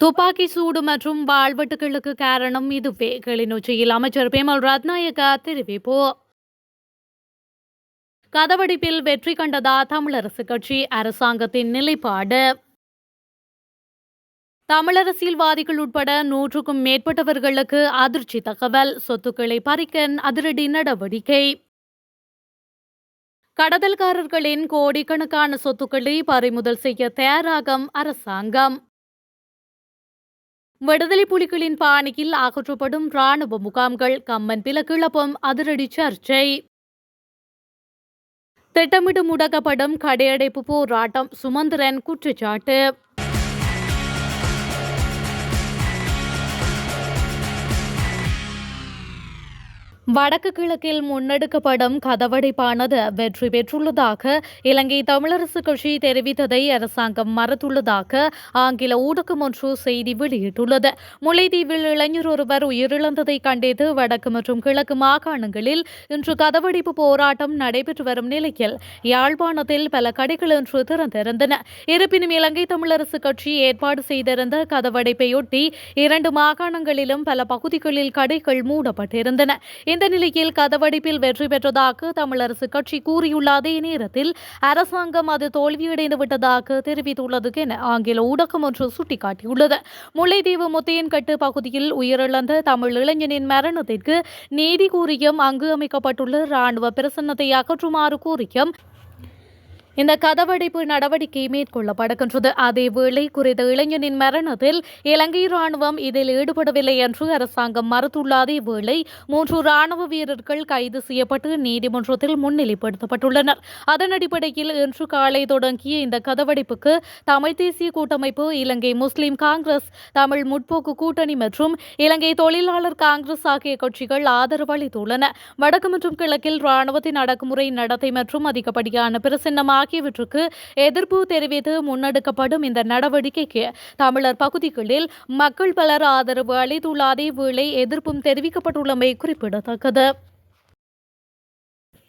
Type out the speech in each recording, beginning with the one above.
துப்பாக்கி சூடு மற்றும் வாழ்வெட்டுகளுக்கு காரணம் இதுவே. கிளிநொச்சியில் அமைச்சர் பிமல் ரத்நாயக்க தெரிவிப்பு. கதவடிப்பில் வெற்றி கண்டதா தமிழரசு கட்சி, அரசாங்கத்தின் நிலைப்பாடு. தமிழரசியல்வாதிகள் உட்பட 100க்கும் மேற்பட்டவர்களுக்கு அதிர்ச்சி தகவல். சொத்துக்களை பறிக்க அதிரடி நடவடிக்கை. கடத்தல்காரர்களின் கோடிக்கணக்கான சொத்துக்களை பறிமுதல் செய்ய தயாராகும் அரசாங்கம். விடுதலை புலிகளின் பாணியில் அகற்றப்படும் ராணுவ முகாம்கள், கம்மன்பில கிளப்பும் அதிரடி சர்ச்சை. திட்டமிட்டு முடக்கப்படும் கடையடைப்பு போராட்டம், சுமந்திரன் குற்றச்சாட்டு. வடக்கு கிழக்கில் முன்னெடுக்கப்படும் கதவடைப்பானது வெற்றி பெற்றுள்ளதாக இலங்கை தமிழரசு கட்சி தெரிவித்ததை அரசாங்கம் மறுத்துள்ளதாக ஆங்கில ஊடகம் ஒன்று செய்தி வெளியிட்டுள்ளது. முல்லைத்தீவில் இளைஞர் ஒருவர் உயிரிழந்ததை கண்டித்து வடக்கு மற்றும் கிழக்கு மாகாணங்களில் இன்று கதவடைப்பு போராட்டம் நடைபெற்று வரும் நிலையில் யாழ்ப்பாணத்தில் பல கடைகள் இன்று திறந்திருந்தன. இருப்பினும் இலங்கை தமிழரசு கட்சி ஏற்பாடு செய்திருந்த கதவடைப்பையொட்டி 2 மாகாணங்களிலும் பல பகுதிகளில் கடைகள் மூடப்பட்டிருந்தன. இந்த நிலையில் கதவடைப்பில் வெற்றி பெற்றதாக தமிழரசு கட்சி கூறியுள்ள அதே நேரத்தில் அரசாங்கம் அது தோல்வியடைந்து விட்டதாக தெரிவித்துள்ளது என ஆங்கில ஊடகம் ஒன்று சுட்டிக்காட்டியுள்ளது. முல்லைத்தீவு முத்தையன்கட்டு பகுதியில் உயிரிழந்த தமிழ் இளைஞனின் மரணத்திற்கு நீதி கூறியும் அங்கு அமைக்கப்பட்டுள்ள ராணுவ பிரசன்னத்தை அகற்றுமாறு கூறியும் இந்த கதவடைப்பு நடவடிக்கை மேற்கொள்ளப்படுகின்றது. அதேவேளை குறித்த இளைஞனின் மரணத்தில் இலங்கை ராணுவம் இதில் ஈடுபடவில்லை என்று அரசாங்கம் மறுத்துள்ள அதேவேளை 3 ராணுவ வீரர்கள் கைது செய்யப்பட்டு நீதிமன்றத்தில் முன்னிலைப்படுத்தப்பட்டுள்ளனர். அதன் அடிப்படையில் இன்று காலை தொடங்கிய இந்த கதவடைப்புக்கு தமிழ் தேசிய கூட்டமைப்பு, இலங்கை முஸ்லிம் காங்கிரஸ், தமிழ் முற்போக்கு கூட்டணி மற்றும் இலங்கை தொழிலாளர் காங்கிரஸ் ஆகிய கட்சிகள் ஆதரவு அளித்துள்ளன. வடக்கு மற்றும் கிழக்கில் ராணுவத்தின் அடக்குமுறை நடத்தை மற்றும் அதிகப்படியான பிரசன்னமாக ஆகியவற்றுக்கு எதிர்ப்பு தெரிவித்து முன்னெடுக்கப்படும் இந்த நடவடிக்கைக்கு தமிழர் பகுதிகளில் மக்கள் பலர் ஆதரவு அளித்துள்ள அதேவேளை எதிர்ப்பும் தெரிவிக்கப்பட்டுள்ளமை குறிப்பிடத்தக்கது.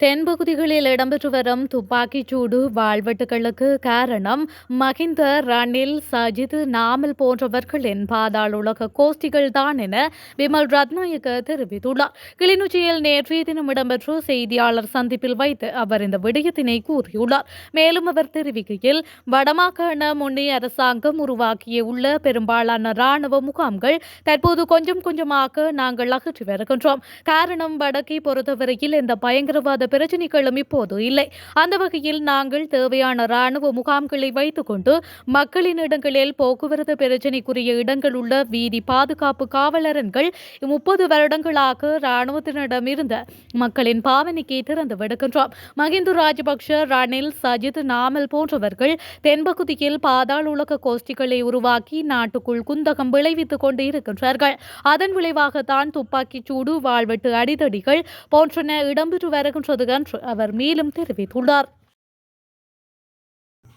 தென்பகுதிகளில் இடம்பெற்று வரும் துப்பாக்கிச் சூடு, வாழ்வெட்டுகளுக்கு காரணம் மஹிந்த, ரணில், சஜித், நாமல் போன்றவர்களின் பாதாள உலக கோஷ்டிகள் தான் என பிமல் ரத்நாயக்க தெரிவித்துள்ளார். கிளிநொச்சியில் நேற்றைய தினம் இடம்பெற்ற செய்தியாளர் சந்திப்பில் வைத்து அவர் இந்த விடயத்தினை கூறியுள்ளார். மேலும் அவர் தெரிவிக்கையில், வடமாகாண முன்னைய அரசாங்கம் உருவாக்கியுள்ள பெரும்பாலான ராணுவ முகாம்கள் தற்போது கொஞ்சம் கொஞ்சமாக நாங்கள் அகற்றி வருகின்றோம். காரணம், வடக்கை பொறுத்தவரையில் இந்த பயங்கரவாத பிரச்சினைகளும் இப்போது இல்லை. அந்த வகையில் நாங்கள் தேவையான ராணுவ முகாம்களை வைத்துக் கொண்டு மக்களின் இடங்களில் போக்குவரத்து பிரச்சினைக்குரிய இடங்கள் உள்ள வீதி பாதுகாப்பு காவலரன்கள் 30 வருடங்களாக ராணுவத்தினரிடமிருந்த மக்களின் பாவனைக்கு திறந்து விடுகின்றோம். மஹிந்த ராஜபக்ஷ, ரணில், சஜித், நாமல் போன்றவர்கள் தென்பகுதியில் பாதாள உலக கோஷ்டிகளை உருவாக்கி நாட்டுக்குள் குந்தகம் விளைவித்துக் கொண்டு இருக்கின்றார்கள். அதன் விளைவாகத்தான் துப்பாக்கிச் சூடு, வாழ்வெட்டு, அடிதடிகள் போன்றன இடம்பெற்று வருகின்றது என்று அவர் மேலும் தெரிவித்துள்ளார்.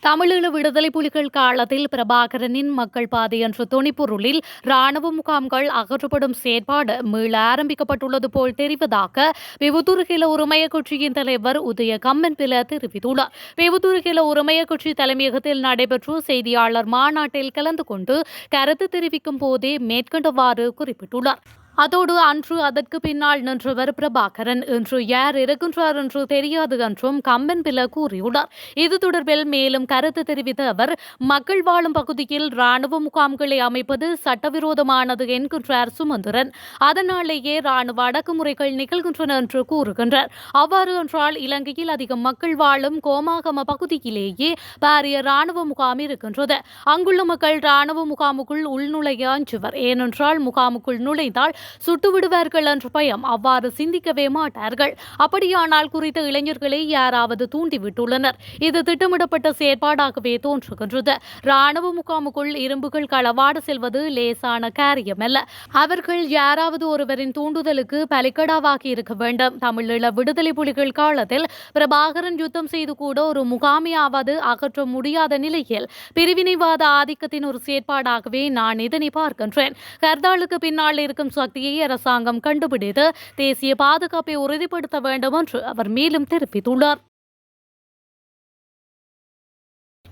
தமிழீழ விடுதலை புலிகள் காலத்தில் பிரபாகரனின் மக்கள் பாதை என்ற துணிப்பொருளில் ராணுவ முகாம்கள் அகற்றப்படும் செயற்பாடு மீள ஆரம்பிக்கப்பட்டுள்ளது போல் தெரிவதாக விவுத்துருகில உரிமைய கட்சியின் தலைவர் உதய கம்மன்பில தெரிவித்துள்ளார். விவுத்துருகில உரிமைய கட்சி தலைமையகத்தில் நடைபெற்ற செய்தியாளர் மாநாட்டில் கலந்து கொண்டு கருத்து தெரிவிக்கும் போதே மேற்கண்டவாறு குறிப்பிட்டுள்ளார். அதோடு அன்று அதற்கு பின்னால் நின்றவர் பிரபாகரன், இன்று யார் இருக்கின்றார் என்று தெரியாது என்றும் கம்பன்பில கூறியுள்ளார். இது தொடர்பில் மேலும் கருத்து தெரிவித்த அவர், மக்கள் வாழும் பகுதியில் ராணுவ முகாம்களை அமைப்பது சட்டவிரோதமானது என்கின்றார் சுமந்திரன். அதனாலேயே ராணுவ அடக்குமுறைகள் நிகழ்கின்றன என்று கூறுகின்றார். அவ்வாறு என்றால் இலங்கையில் அதிகம் மக்கள் வாழும் கோமாகம பகுதியிலேயே பாரிய ராணுவ முகாம் இருக்கின்றது. அங்குள்ள மக்கள் ராணுவ முகாமுக்குள் உள்நுழைய அஞ்சுவர். ஏனென்றால் முகாமுக்குள் நுழைந்தால் சுட்டுவிடுவார்கள் என்ற பயம். அவ்வாறு சிந்திக்கவே மாட்டார்கள். அப்படியானால் குறித்த இளைஞர்களை யாராவது தூண்டிவிட்டுள்ளனர். இது திட்டமிடப்பட்ட செயற்பாடாகவே தோன்றுகின்றது. ராணுவ முகாமுக்குள் இரும்புகள் களவாட செல்வது லேசான காரியமல்ல. அவர்கள் யாராவது ஒருவரின் தூண்டுதலுக்கு பலிக்கடாவாகி இருக்க வேண்டும். தமிழீழ விடுதலை புலிகள் காலத்தில் பிரபாகரன் யுத்தம் செய்து கூட ஒரு முகாமையாவது அகற்ற முடியாத நிலையில் பிரிவினைவாத ஆதிக்கத்தின் ஒரு செயற்பாடாகவே நான் இதனை பார்க்கின்றேன். கர்தாலுக்கு பின்னால் இருக்கும் சக்தியை அரசாங்கம் கண்டுபிடித்து தேசிய பாதுகாப்பை உறுதிப்படுத்த வேண்டும் என்று அவர் மேலும் தெரிவித்துள்ளார்.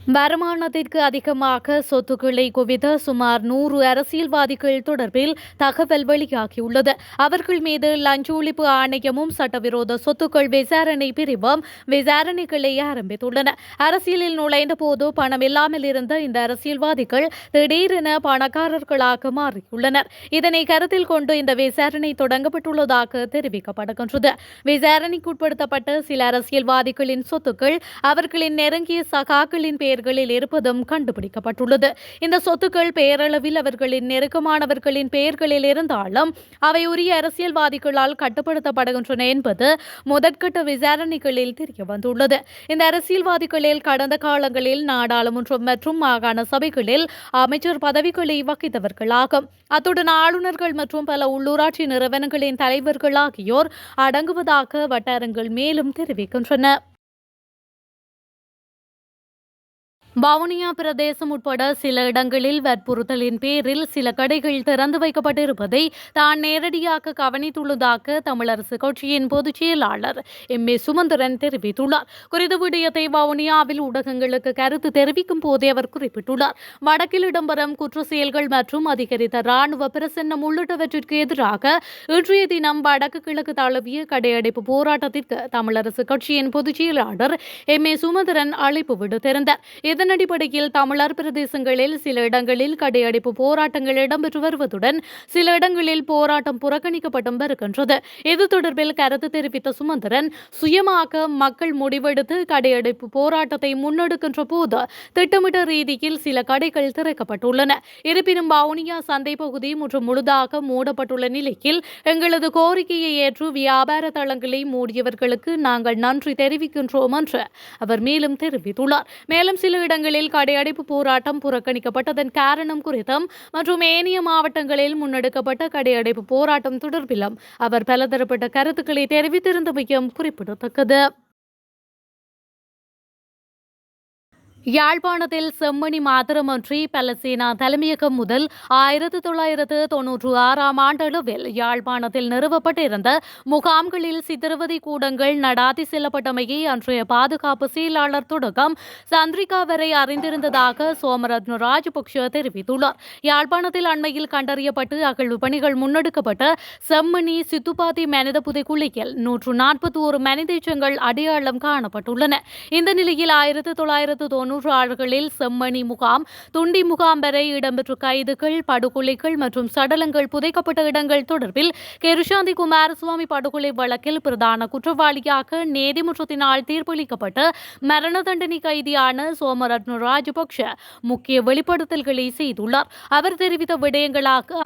வருமானத்திற்கு அதிகமாக சொத்துக்களை குவித்த சுமார் 100 அரசியல்வாதிகள் தொடர்பில் தகவல் வெளியாகியுள்ளது. அவர்கள் மீது லஞ்ச ஒழிப்பு ஆணையமும் சட்டவிரோத சொத்துக்கள் விசாரணை பிரிவும் விசாரணைகளை ஆரம்பித்துள்ளன. அரசியலில் நுழைந்த போது பணம் இல்லாமல் இருந்த இந்த அரசியல்வாதிகள் திடீரென பணக்காரர்களாக மாறியுள்ளனர். இதனை கருத்தில் கொண்டு இந்த விசாரணை தொடங்கப்பட்டுள்ளதாக தெரிவிக்கப்படுகின்றது. விசாரணைக்குட்படுத்தப்பட்ட சில அரசியல்வாதிகளின் சொத்துக்கள் அவர்களின் நெருங்கிய சகாக்களின் பெயர்களில் இருப்பதும் கண்டுபிடிக்கப்பட்டுள்ளது. இந்த சொத்துக்கள் பெயரளவில் அவர்களின் நெருக்கமானவர்களின் பெயர்களில் இருந்தாலும் அவை உரிய அரசியல்வாதிகளால் கட்டுப்படுத்தப்படுகின்றன என்பது முதற்கட்ட விசாரணைகளில் தெரியவந்துள்ளது. இந்த அரசியல்வாதிகளில் கடந்த காலங்களில் நாடாளுமன்றம் மற்றும் மாகாண சபைகளில் அமைச்சர் பதவிகளை வகித்தவர்களாகும். அத்துடன் ஆளுநர்கள் மற்றும் பல உள்ளூராட்சி நிறுவனங்களின் தலைவர்கள் ஆகியோர் அடங்குவதாக வட்டாரங்கள் மேலும் தெரிவிக்கின்றன. வவுனியா பிரதேசம் உட்பட சில இடங்களில் வற்புறுத்தலின் பேரில் சில கடைகள் திறந்து வைக்கப்பட்டிருப்பதை தான் நேரடியாக கவனித்துள்ளதாக தமிழரசு கட்சியின் பொதுச் செயலாளர் எம்.ஏ. சுமந்திரன் தெரிவித்துள்ளார். குறித்த விடயத்தை வவுனியாவில் ஊடகங்களுக்கு கருத்து தெரிவிக்கும் போதே அவர் குறிப்பிட்டுள்ளார். வடக்கில் இடம்பெறும் குற்ற செயல்கள் மற்றும் அதிகரித்த ராணுவ பிரசன்னம் உள்ளிட்டவற்றிற்கு எதிராக இன்றைய தினம் வடக்கு கிழக்கு தழுவிய கடையடைப்பு போராட்டத்திற்கு தமிழரசு கட்சியின் பொதுச் செயலாளர் எம்.ஏ. சுமந்திரன் அழைப்பு விடுத்திருந்தார். இதன் அடிப்படையில் தமிழர் பிரதேசங்களில் சில இடங்களில் கடையடைப்பு போராட்டங்கள் இடம்பெற்று வருவதுடன் சில இடங்களில் போராட்டம் புறக்கணிக்கப்பட்டும் வருகின்றது. இது தொடர்பில் கருத்து தெரிவித்த சுமந்திரன், சுயமாக மக்கள் முடிவெடுத்து கடையடைப்பு போராட்டத்தை முன்னெடுக்கின்ற போது திட்டமிட்ட ரீதியில் சில கடைகள் திறக்கப்பட்டுள்ளன. இருப்பினும் வவுனியா சந்தை பகுதி முற்று முழுதாக மூடப்பட்டுள்ள நிலையில் எங்களது கோரிக்கையை ஏற்று வியாபார தளங்களை மூடியவர்களுக்கு நாங்கள் நன்றி தெரிவிக்கின்றோம் என்று அவர் மேலும் தெரிவித்துள்ளார். மேலும் சில இடங்களில் கடையடைப்பு போராட்டம் புறக்கணிக்கப்பட்டதன் காரணம் குறித்தும் மற்றும் ஏனைய மாவட்டங்களில் முன்னெடுக்கப்பட்ட கடையடைப்பு போராட்டம் தொடர்பிலும் அவர் பலதரப்பட்ட கருத்துக்களை தெரிவித்திருந்தமையும் குறிப்பிடத்தக்கது. யாழ்ப்பாணத்தில் செம்மணி மாத்திரமன்றி பலஸ்தீனா தலைமையகம் முதல் 1996 ஆண்டளவில் யாழ்ப்பாணத்தில் நிறுவப்பட்டிருந்த முகாம்களில் சித்திரவதை கூடங்கள் நடாத்தி செல்லப்பட்டமையை அன்றைய பாதுகாப்பு செயலாளர் தொடக்கம் சந்திரிகா வரை அறிந்திருந்ததாக சோமரத்ன ராஜபக்ஷ தெரிவித்துள்ளார். யாழ்ப்பாணத்தில் அண்மையில் கண்டறியப்பட்டு அகழ்வு பணிகள் முன்னெடுக்கப்பட்ட செம்மணி சித்துப்பாத்தி மனித புதைக்குழியில் 141 மனித எச்சங்கள் அடையாளம் காணப்பட்டுள்ளன. இந்த நிலையில் 1990 ஆண்டுகளில் செம்மணி முகாம், துண்டி முகாம் வரை இடம்பெற்ற கைதுகள், படுகொலைகள் மற்றும் சடலங்கள் புதைக்கப்பட்ட இடங்கள் தொடர்பில் கெருசாந்தி குமாரசுவாமி படுகொலை வழக்கில் பிரதான குற்றவாளியாக நீதிமன்றத்தினால் தீர்ப்பளிக்கப்பட்ட மரண தண்டனை கைதியான சோமரத்ன ராஜபக்ஷ முக்கிய வெளிப்படுத்தல்களை செய்துள்ளார். அவர் தெரிவித்த விடயங்களாக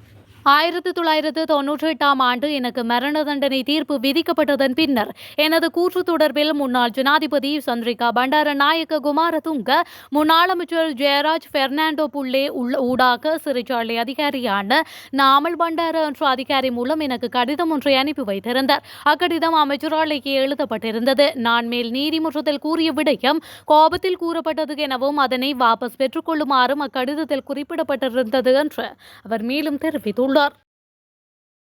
1998 ஆண்டு எனக்கு மரண தண்டனை தீர்ப்பு விதிக்கப்பட்டதன் பின்னர் எனது கூற்று தொடர்பில் முன்னாள் ஜனாதிபதி சந்திரிகா பண்டாரநாயக்க குமாரதுங்க, முன்னாள் அமைச்சர் ஜெயராஜ் பெர்னாண்டோ புள்ளே ஊடாக சிறைச்சாலை அதிகாரியான நாமல் பண்டார என்ற அதிகாரி மூலம் எனக்கு கடிதம் ஒன்றை அனுப்பி வைத்திருந்தார். அக்கடிதம் அமைச்சராலேயே எழுதப்பட்டிருந்தது. நான் மேல் நீதிமன்றத்தில் கூறிய விடயம் கோபத்தில் கூறப்பட்டது எனவும் அதனை வாபஸ் பெற்றுக் கொள்ளுமாறும் அக்கடிதத்தில் குறிப்பிடப்பட்டிருந்தது என்று அவர் மேலும் தெரிவித்துள்ளார்.